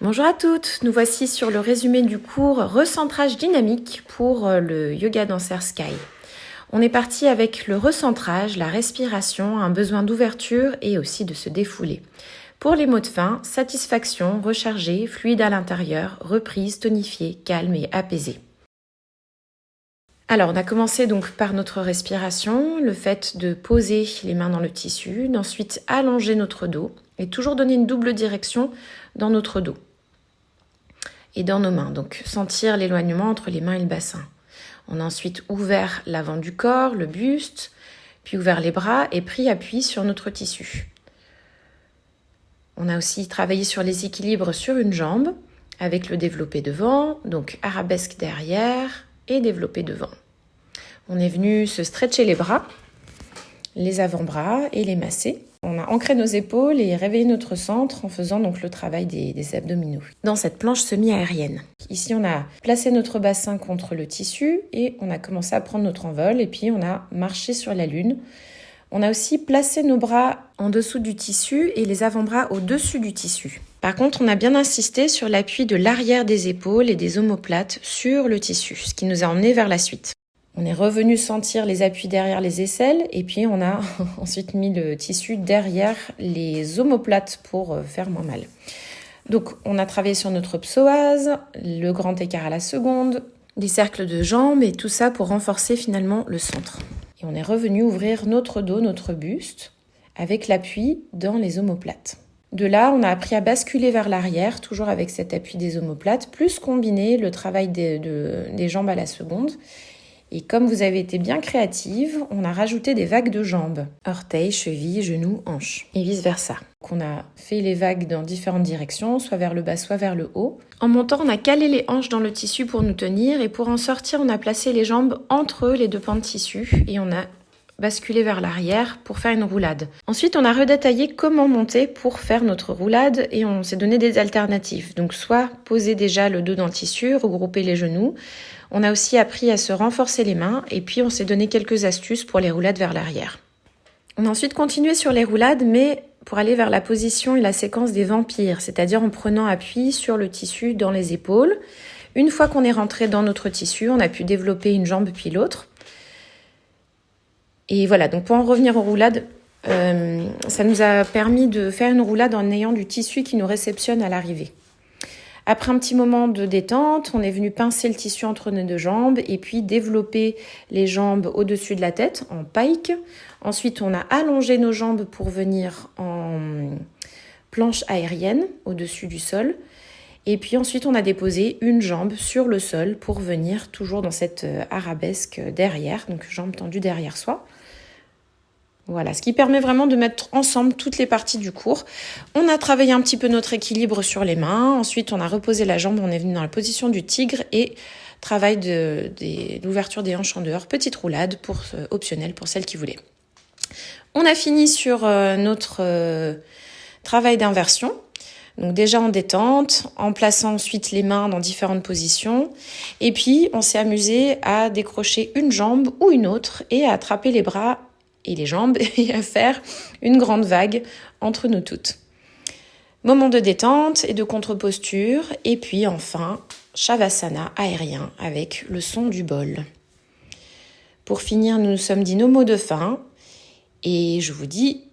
Bonjour à toutes, nous voici sur le résumé du cours Recentrage dynamique pour le Yoga Dancer Sky. On est parti avec le recentrage, la respiration, un besoin d'ouverture et aussi de se défouler. Pour les mots de fin, satisfaction, recharger, fluide à l'intérieur, reprise, tonifiée, calme et apaisée. Alors, on a commencé donc par notre respiration, le fait de poser les mains dans le tissu, d'ensuite allonger notre dos et toujours donner une double direction dans notre dos et dans nos mains, donc sentir l'éloignement entre les mains et le bassin. On a ensuite ouvert l'avant du corps, le buste, puis ouvert les bras et pris appui sur notre tissu. On a aussi travaillé sur les équilibres sur une jambe, avec le développé devant, donc arabesque derrière et développé devant. On est venu se stretcher les bras, les avant-bras et les masser. On a ancré nos épaules et réveillé notre centre en faisant donc le travail des abdominaux dans cette planche semi-aérienne. Ici, on a placé notre bassin contre le tissu et on a commencé à prendre notre envol et puis on a marché sur la lune. On a aussi placé nos bras en dessous du tissu et les avant-bras au-dessus du tissu. Par contre, on a bien insisté sur l'appui de l'arrière des épaules et des omoplates sur le tissu, ce qui nous a emmenés vers la suite. On est revenu sentir les appuis derrière les aisselles et puis on a ensuite mis le tissu derrière les omoplates pour faire moins mal. Donc on a travaillé sur notre psoas, le grand écart à la seconde, des cercles de jambes et tout ça pour renforcer finalement le centre. Et on est revenu ouvrir notre dos, notre buste avec l'appui dans les omoplates. De là, on a appris à basculer vers l'arrière, toujours avec cet appui des omoplates, plus combiner le travail des jambes à la seconde. Et comme vous avez été bien créative, on a rajouté des vagues de jambes. Orteils, chevilles, genoux, hanches. Et vice-versa. Donc on a fait les vagues dans différentes directions, soit vers le bas, soit vers le haut. En montant, on a calé les hanches dans le tissu pour nous tenir. Et pour en sortir, on a placé les jambes entre les deux pans de tissu. Et on a basculé vers l'arrière pour faire une roulade. Ensuite, on a redétaillé comment monter pour faire notre roulade. Et on s'est donné des alternatives. Donc soit poser déjà le dos dans le tissu, regrouper les genoux. On a aussi appris à se renforcer les mains et puis on s'est donné quelques astuces pour les roulades vers l'arrière. On a ensuite continué sur les roulades, mais pour aller vers la position et la séquence des vampires, c'est-à-dire en prenant appui sur le tissu dans les épaules. Une fois qu'on est rentré dans notre tissu, on a pu développer une jambe puis l'autre. Et voilà, donc pour en revenir aux roulades, ça nous a permis de faire une roulade en ayant du tissu qui nous réceptionne à l'arrivée. Après un petit moment de détente, on est venu pincer le tissu entre nos deux jambes et puis développer les jambes au-dessus de la tête en pike. Ensuite, on a allongé nos jambes pour venir en planche aérienne au-dessus du sol. Et puis ensuite, on a déposé une jambe sur le sol pour venir toujours dans cette arabesque derrière, donc jambe tendue derrière soi. Voilà, ce qui permet vraiment de mettre ensemble toutes les parties du cours. On a travaillé un petit peu notre équilibre sur les mains. Ensuite, on a reposé la jambe, on est venu dans la position du tigre et travail de l'ouverture des hanches en dehors. Petite roulade optionnelle pour celles qui voulaient. On a fini sur notre travail d'inversion. Donc déjà en détente, en plaçant ensuite les mains dans différentes positions. Et puis, on s'est amusé à décrocher une jambe ou une autre et à attraper les bras et les jambes et à faire une grande vague entre nous toutes. Moment de détente et de contre-posture et puis enfin Shavasana aérien avec le son du bol. Pour finir, nous nous sommes dit nos mots de fin et je vous dis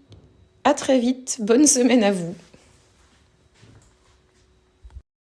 à très vite, bonne semaine à vous.